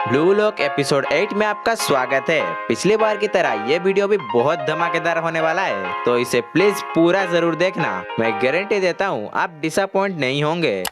Blue lock episode 8 में आपका स्वागत है। पिछली बार की तरह ये वीडियो भी बहुत धमाकेदार होने वाला है, तो इसे प्लीज पूरा जरूर देखना। मैं गारंटी देता हूँ आप डिसअपॉइंट नहीं होंगे।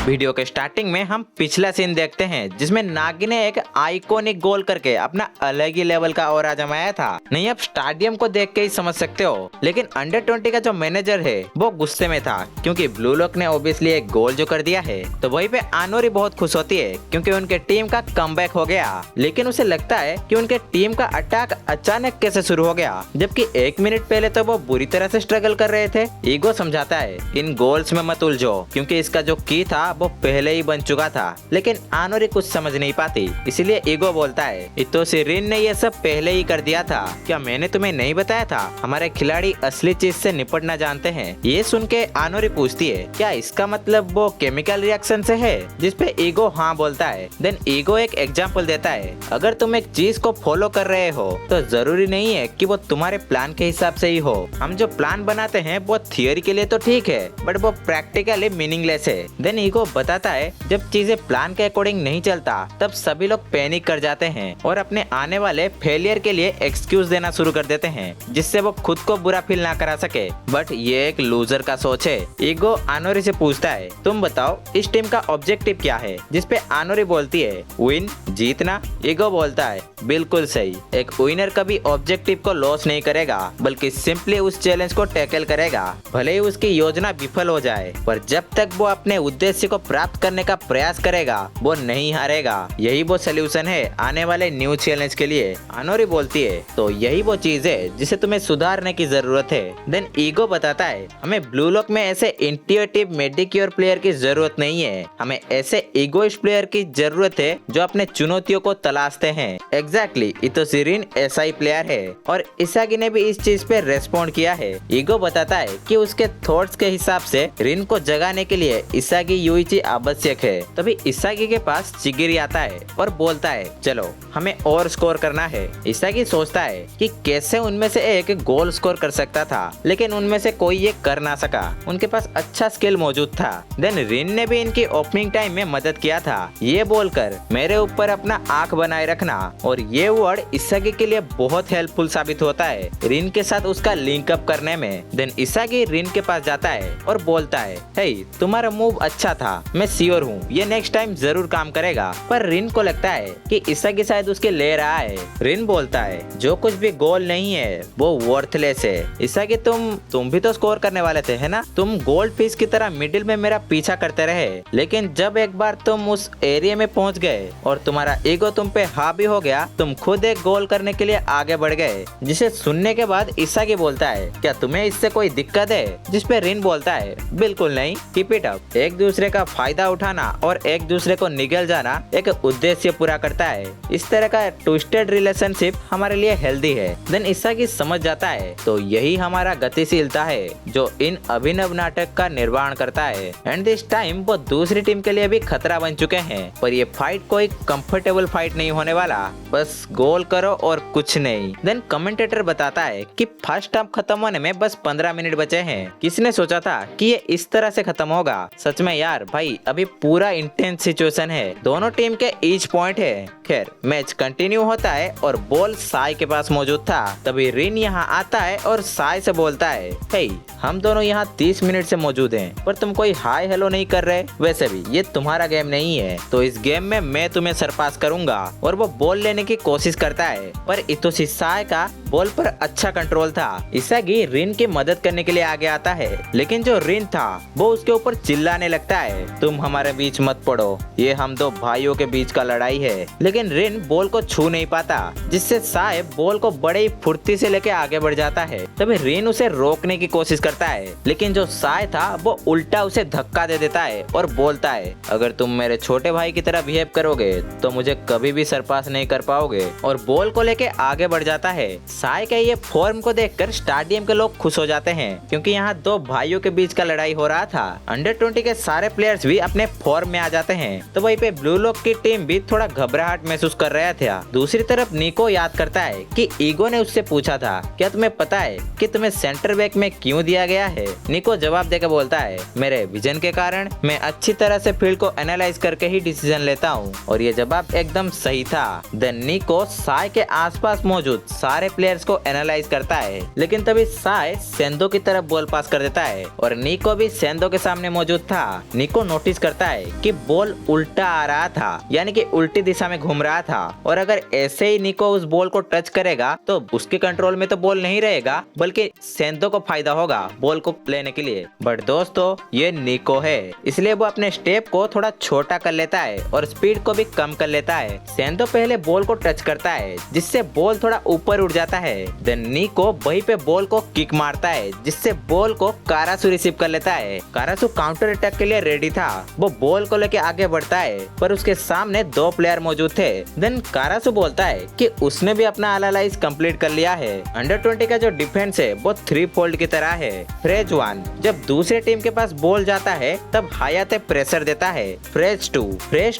वीडियो के स्टार्टिंग में हम पिछला सीन देखते हैं जिसमें नागी ने एक आइकॉनिक गोल करके अपना अलग ही लेवल का ऑरा जमाया था। नहीं, आप स्टेडियम को देख के ही समझ सकते हो, लेकिन अंडर 20 का जो मैनेजर है वो गुस्से में था क्योंकि ब्लू लॉक ने ऑब्वियसली एक गोल जो कर दिया है। तो वहीं पे आनोरी बहुत खुश होती है क्योंकि उनके टीम का कमबैक हो गया, लेकिन उसे लगता है कि उनके टीम का अटैक अचानक कैसे शुरू हो गया, जबकि 1 मिनट पहले तो वो बुरी तरह से स्ट्रगल कर रहे थे। ईगो समझाता है इन गोल्स में मत उलझो क्योंकि इसका जो की था वो पहले ही बन चुका था, लेकिन आनोरी कुछ समझ नहीं पाती, इसलिए ईगो बोलता है इतोशी रिन ने ये सब पहले ही कर दिया था। क्या मैंने तुम्हें नहीं बताया था? हमारे खिलाड़ी असली चीज से निपटना जानते हैं। ये सुन के आनोरी पूछती है क्या इसका मतलब वो केमिकल रिएक्शन से है, जिसपे ईगो हाँ बोलता है। देन ईगो एक एग्जाम्पल देता है, अगर तुम एक चीज को फॉलो कर रहे हो तो जरूरी नहीं है कि वो तुम्हारे प्लान के हिसाब से ही हो। हम जो प्लान बनाते हैं वो थियोरी के लिए तो ठीक है, बट वो प्रैक्टिकली मीनिंगलेस है। देन ईगो बताता है जब चीजें प्लान के अकॉर्डिंग नहीं चलता तब सभी लोग पैनिक कर जाते हैं और अपने आने वाले फेलियर के लिए एक्सक्यूज देना शुरू कर देते हैं, जिससे वो खुद को बुरा फील ना करा सके। बट ये एक लूजर का सोच है। ईगो आनोरी से पूछता है तुम बताओ इस टीम का ऑब्जेक्टिव क्या है, जिसपे आनोरी बोलती है विन, जीतना। ईगो बोलता है बिल्कुल सही, एक विनर कभी ऑब्जेक्टिव को लॉस नहीं करेगा बल्कि सिंपली उस चैलेंज को टैकल करेगा, भले ही उसकी योजना विफल हो जाए, पर जब तक वो अपने उद्देश्य को प्राप्त करने का प्रयास करेगा वो नहीं हारेगा। यही वो सोल्यूशन है आने वाले न्यू चैलेंज के लिए। आनोरी बोलती है तो यही वो चीज है जिसे तुम्हें सुधारने की जरूरत है। देन ईगो बताता है हमें ब्लू लॉक में ऐसे इंट्यूटिव मेडिक्योर प्लेयर की जरूरत नहीं है, हमें ऐसे इगोइस्ट प्लेयर की जरूरत है जो अपने चुनौतियों को तलाशते हैं। एग्जैक्टली, इतोशी रिन ऐसा ही प्लेयर है और इसागी ने भी इस चीज पे रेस्पॉन्ड किया है। ईगो बताता है कि उसके थॉट्स के हिसाब से रिन को जगाने के लिए इसागी यूइची आवश्यक है। तभी इसागी के पास चिगिरी आता है और बोलता है चलो हमें और स्कोर करना है। इसागी सोचता है कि कैसे उनमें से एक गोल स्कोर कर सकता था, लेकिन उनमें से कोई ये कर ना सका, उनके पास अच्छा स्किल मौजूद था। देन रिन ने भी इनकी ओपनिंग टाइम में मदद किया था, ये बोलकर मेरे ऊपर अपना आंख बनाए रखना, और ये वर्ड इसागी के लिए बहुत हेल्पफुल साबित होता है रिन के साथ उसका लिंक अप करने में। देन इसागी रिन के पास जाता है और बोलता है हे तुम्हारा मूव अच्छा था, मैं श्योर हूँ ये नेक्स्ट टाइम जरूर काम करेगा। पर रिन को लगता है कि इसागी शायद उसके ले रहा है। रिन बोलता है जो कुछ भी गोल नहीं है वो वर्थलेस है। इसागी तुम भी तो स्कोर करने वाले थे है ना, तुम गोल्ड फिश की तरह मिडिल में मेरा पीछा करते रहे, लेकिन जब एक बार तुम उस एरिया में पहुंच गए और तुम्हारा ईगो तुम पे हावी हो गया, तुम खुद एक गोल करने के लिए आगे बढ़ गए। जिसे सुनने के बाद इसागी बोलता है क्या तुम्हें इससे कोई दिक्कत है, जिसपे रिन बोलता है बिल्कुल नहीं, कीप इट अप। एक दूसरे का फायदा उठाना और एक दूसरे को निगल जाना एक उद्देश्य पूरा करता है। इस तरह का ट्विस्टेड रिलेशनशिप हमारे लिए हेल्दी है। देन इसागी समझ जाता है तो यही हमारा गतिशीलता है जो इन अभिनव नाटक का निर्माण करता है। एंड दिस टाइम वो दूसरी टीम के लिए भी खतरा बन चुके हैं, पर ये फाइट कोई कंफर्टेबल फाइट नहीं होने वाला, बस गोल करो और कुछ नहीं। देन कमेंटेटर बताता है कि फर्स्ट हाफ खत्म होने में बस 15 मिनट बचे हैं। किसने सोचा था कि ये इस तरह से खत्म होगा? सच में यार भाई अभी पूरा इंटेंस सिचुएशन है, दोनों टीम के ईच पॉइंट है। खैर मैच कंटिन्यू होता है और बॉल साई के पास मौजूद था। तभी रिन यहाँ आता है और साई से बोलता है हे हम दोनों यहाँ 30 मिनट से मौजूद हैं, पर तुम कोई हाय हेलो नहीं कर रहे। वैसे भी ये तुम्हारा गेम नहीं है, तो इस गेम में मैं तुम्हें सरपास करूंगा। और वो बॉल लेने की कोशिश करता है, पर इतोशी साई का बॉल पर अच्छा कंट्रोल था। इसागी रिन की मदद करने के लिए आगे आता है, लेकिन जो रिन था वो उसके ऊपर चिल्लाने लगता है तुम हमारे बीच मत पड़ो, ये हम दो भाइयों के बीच का लड़ाई है। लेकिन रिन बॉल को छू नहीं पाता, जिससे साई बॉल को बड़े ही फुर्ती से लेके आगे बढ़ जाता है। तभी रिन उसे रोकने की कोशिश करता है, लेकिन जो साई था वो उल्टा उसे धक्का दे देता है और बोलता है अगर तुम मेरे छोटे भाई की तरह बिहेव करोगे तो मुझे कभी भी सरपास नहीं कर पाओगे, और बॉल को लेके आगे बढ़ जाता है। साय के ये फॉर्म को देखकर स्टेडियम के लोग खुश हो जाते हैं क्योंकि यहाँ दो भाइयों के बीच का लड़ाई हो रहा था। अंडर 20 के सारे प्लेयर्स भी अपने फॉर्म में आ जाते हैं। तो वहीं पे ब्लू लॉक की टीम भी थोड़ा घबराहट महसूस कर रहा था। दूसरी तरफ निको याद करता है कि ईगो ने उससे पूछा था, क्या तुम्हें पता है कि तुम्हें सेंटर बैक में क्यों दिया गया है? निको जवाब देकर बोलता है, मेरे विजन के कारण मैं अच्छी तरह से फील्ड को एनालाइज करके ही डिसीजन लेता हूँ। और ये जवाब एकदम सही था। देन निको साय के आसपास मौजूद सारे प्लेयर्स को एनालाइज करता है, लेकिन तभी साय सेंदो की तरफ बॉल पास कर देता है और निको भी सेंदो के सामने मौजूद था। निको नोटिस करता है कि बॉल उल्टा आ रहा था, यानी कि उल्टी दिशा में घूम रहा था। और अगर ऐसे ही निको उस बॉल को टच करेगा तो उसके कंट्रोल में तो बॉल नहीं रहेगा, बल्कि सेंदो को फायदा होगा बॉल को लेने के लिए। बट दोस्तों ये निको है, इसलिए वो अपने स्टेप को थोड़ा छोटा कर लेता है और स्पीड को भी कम कर लेता है। सेंदो पहले बॉल को टच करता है जिससे बॉल थोड़ा ऊपर उड़ जाता है। देन निको वहीं पे बॉल को किक मारता है जिससे बॉल को कारासु रिसीव कर लेता है। कारासु काउंटर अटैक के लिए रेडी था। वो बॉल को लेके आगे बढ़ता है पर उसके सामने दो प्लेयर मौजूद थे। देन कारासु बोलता है कि उसने भी अपना एनालाइज कंप्लीट कर लिया है। अंडर 20 का जो डिफेंस है वो 3 फोल्ड की तरह है। फ्रेज 1 जब दूसरे टीम के पास बॉल जाता है तब हायाते प्रेशर देता है। फ्रेज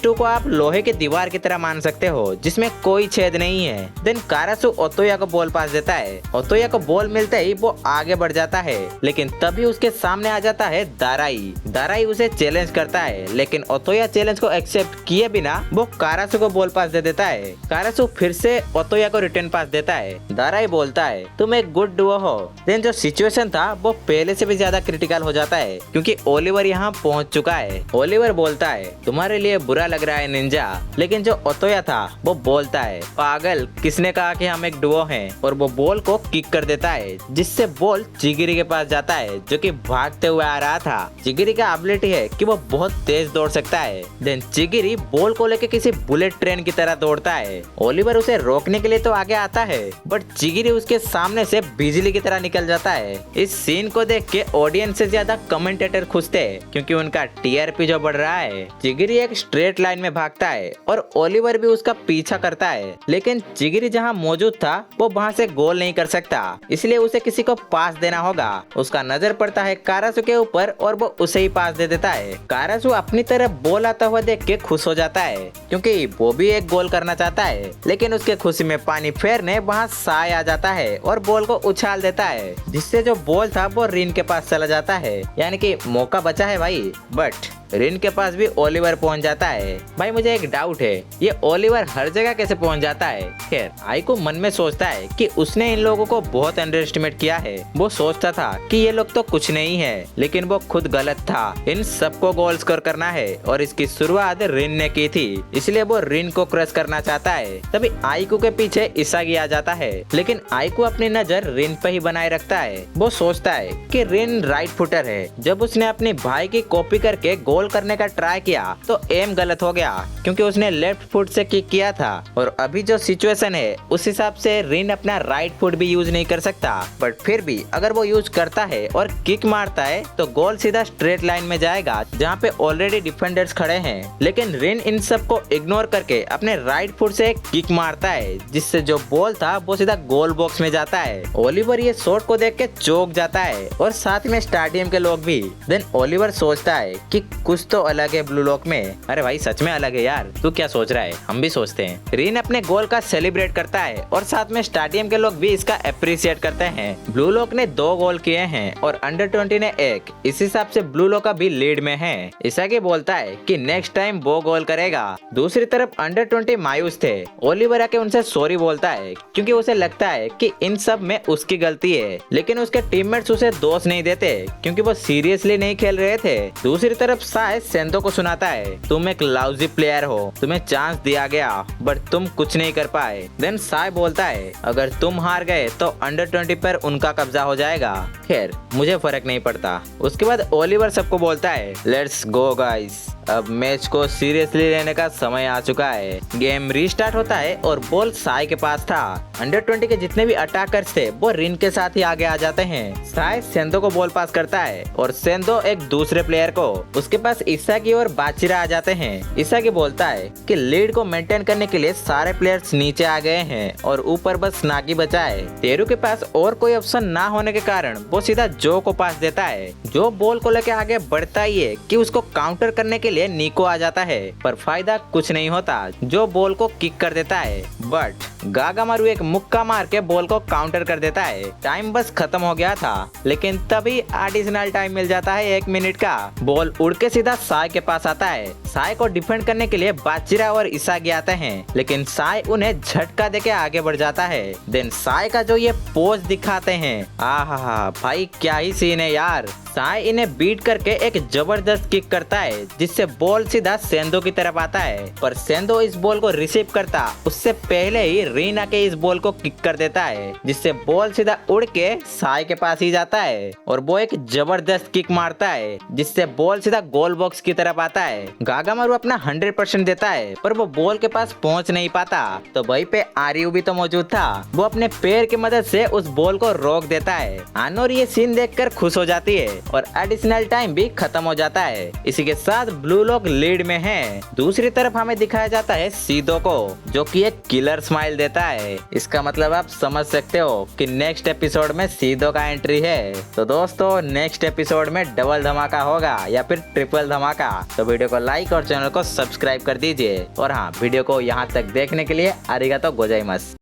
2 को आप लोहे की दीवार की तरह मान सकते हो जिसमें कोई छेद नहीं है। देन कारासु ओतोया को बॉल पास देता है। ओतोया को बॉल मिलते ही वो आगे बढ़ जाता है, लेकिन तभी उसके सामने आ जाता है दाराई उसे चैलेंज करता है, लेकिन ओतोया चैलेंज को एक्सेप्ट किए बिना वो कारासु को बॉल पास दे देता है। कारासु फिर से ओतोया को रिटर्न पास देता है। दाराई बोलता है, तुम एक गुड डुओ हो। देन जो सिचुएशन था वो पहले से भी ज्यादा क्रिटिकल हो जाता है क्योंकि ओलिवर यहाँ पहुँच चुका है। ओलिवर बोलता है, तुम्हारे लिए बुरा लग रहा है निंजा, लेकिन जो ओतोया था वो बोलता है, पागल, किसने कहा कि हम एक डुओ हैं? और वो बॉल को किक कर देता है जिससे बॉल चिगिरी के पास जाता है जो कि भागते हुए आ रहा था। चिगिरी का एबिलिटी है कि वो बहुत तेज दौड़ सकता है। देन चिगिरी बॉल को लेकर किसी बुलेट ट्रेन की तरह दौड़ता है। ओलिवर उसे रोकने के लिए तो आगे आता है बट चिगिरी उसके सामने से बिजली की तरह निकल जाता है। इस सीन को देख के ऑडियंस से ज्यादा कमेंटेटर खुश थे क्योंकि उनका टीआरपी जो बढ़ रहा है। चिगिरी एक स्ट्रेट लाइन में भागता है और ओलिवर भी उसका पीछा करता है, लेकिन चिगिरी जहाँ मौजूद था वो वहाँ से गोल नहीं कर सकता, इसलिए उसे किसी को पास देना होगा। उसका नजर पड़ता है कारासु के ऊपर और वो उसे ही पास दे देता है। कारासु अपनी तरफ बॉल आता हुआ देख के खुश हो जाता है क्योंकि वो भी एक गोल करना चाहता है, लेकिन उसके खुशी में पानी फेरने वहाँ साय आ जाता है और बॉल को उछाल देता है जिससे जो बॉल था वो रिन के पास चला जाता है, यानी कि मौका बचा है भाई। बट रिन के पास भी ओलिवर पहुंच जाता है। भाई मुझे एक डाउट है, ये ओलिवर हर जगह कैसे पहुंच जाता है? खैर आइको मन में सोचता है कि उसने इन लोगों को बहुत अंडर एस्टिमेट किया है। वो सोचता था कि ये लोग तो कुछ नहीं है, लेकिन वो खुद गलत था। इन सबको गोल स्कोर करना है और इसकी शुरुआत रिन ने की थी, इसलिए वो रिन को क्रश करना चाहता है। तभी आइको के पीछे इसागी आ जाता है, लेकिन आइको अपनी नजर रिन पे ही बनाए रखता है। वो सोचता है कि रिन राइट फुटर है। जब उसने अपने भाई की कॉपी करके गोल करने का ट्राई किया तो एम गलत हो गया क्योंकि उसने लेफ्ट फुट से किक किया था और अभी जो सिचुएशन है उस हिसाब से रिन अपना राइट फुट भी यूज नहीं कर सकता। बट फिर भी अगर वो यूज करता है और किक मारता है तो गोल सीधा स्ट्रेट लाइन में जाएगा जहाँ पे ऑलरेडी डिफेंडर्स खड़े हैं। लेकिन रिन इन सब को इग्नोर करके अपने राइट फुट से एक किक मारता है जिससे जो बॉल था वो सीधा गोल बॉक्स में जाता है। ओलिवर ये शॉट को देख के चौंक जाता है और साथ में स्टेडियम के लोग भी। देन ओलिवर सोचता है कि कुछ तो अलग है ब्लू लॉक में। अरे भाई सच में अलग है यार, तू क्या सोच रहा है? हम भी सोचते हैं। रिन अपने गोल का सेलिब्रेट करता है और साथ में स्टेडियम के लोग भी इसका अप्रिशिएट करते हैं। ब्लू लॉक ने 2 गोल किए हैं और अंडर 20 ने 1। इस हिसाब से ब्लू लॉक अभी लीड में है। इसागी बोलता है कि नेक्स्ट टाइम वो गोल करेगा। दूसरी तरफ अंडर 20 मायूस थे। ओलिवर आके उनसे सॉरी बोलता है क्योंकि उसे लगता है कि इन सब में उसकी गलती है, लेकिन उसके टीममेट्स उसे दोष नहीं देते क्योंकि वो सीरियसली नहीं खेल रहे थे। दूसरी तरफ साय सेंदो को सुनाता है, तुम एक लाउजी प्लेयर हो, तुम्हें चांस दिया गया बट तुम कुछ नहीं कर पाए। देन साय बोलता है, अगर तुम हार गए तो अंडर 20 पर उनका कब्जा हो जाएगा। खैर मुझे फर्क नहीं पड़ता। उसके बाद ओलिवर सबको बोलता है, लेट्स गो गाइस। अब मैच को सीरियसली लेने का समय आ चुका है। गेम रीस्टार्ट होता है और बॉल साई के पास था। अंडर 20 के जितने भी अटैकर्स थे वो रिन के साथ ही आगे आ जाते हैं। साई सेंदो को बॉल पास करता है और सेंदो एक दूसरे प्लेयर को। उसके पास इसागी और बाचिरा आ जाते हैं। इसागी बोलता है कि लीड को मेंटेन करने के लिए सारे प्लेयर्स नीचे आ गए हैं और ऊपर बस नागी बचा है। तेरू के पास और कोई ऑप्शन ना होने के कारण वो सीधा जो को पास देता है। जो बॉल को लेके आगे बढ़ता ही है कि उसको काउंटर करने के लिए निको आ जाता है, पर फायदा कुछ नहीं होता। जो बॉल को किक कर देता है, बट गागामारू एक मुक्का मार के बॉल को काउंटर कर देता है। टाइम बस खत्म हो गया था, लेकिन तभी एडिशनल टाइम मिल जाता है 1 मिनट का। बॉल उड़ के सीधा साई के पास आता है। साई को डिफेंड करने के लिए बाचिरा और इसागी आते हैं, लेकिन साई उन्हें झटका देके आगे बढ़ जाता है। देन साई का जो ये पोज दिखाते हैं, आहा भाई क्या ही सीन है यार। साई इन्हें बीट करके एक जबरदस्त किक करता है, जिससे बॉल सीधा सेंदो की तरफ आता है, पर सेंदो इस बॉल को रिसीव करता उससे पहले ही रीन आके इस बॉल को किक कर देता है, जिससे बॉल सीधा उड़ के साई के पास ही जाता है और वो एक जबरदस्त किक मारता है, जिससे बॉल सीधा गोल बॉक्स की तरफ आता है। गागामारू अपना 100% देता है, पर वो बॉल के पास पहुंच नहीं पाता। तो वहीं पे आर्यू भी तो मौजूद था। वो अपने पैर की मदद से उस बॉल को रोक देता है। आनोर ये सीन देखकर खुश हो जाती है और एडिशनल टाइम भी खत्म हो जाता है। इसी के साथ ब्लू लोग लीड में हैं। दूसरी तरफ हमें दिखाया जाता है सीधो को, जो कि एक किलर स्माइल देता है। इसका मतलब आप समझ सकते हो कि नेक्स्ट एपिसोड में सीधो का एंट्री है। तो दोस्तों नेक्स्ट एपिसोड में डबल धमाका होगा या फिर ट्रिपल धमाका। तो वीडियो को लाइक और चैनल को सब्सक्राइब कर दीजिए। और हाँ, वीडियो को यहाँ तक देखने के लिए आरिगातो गोजाइमास।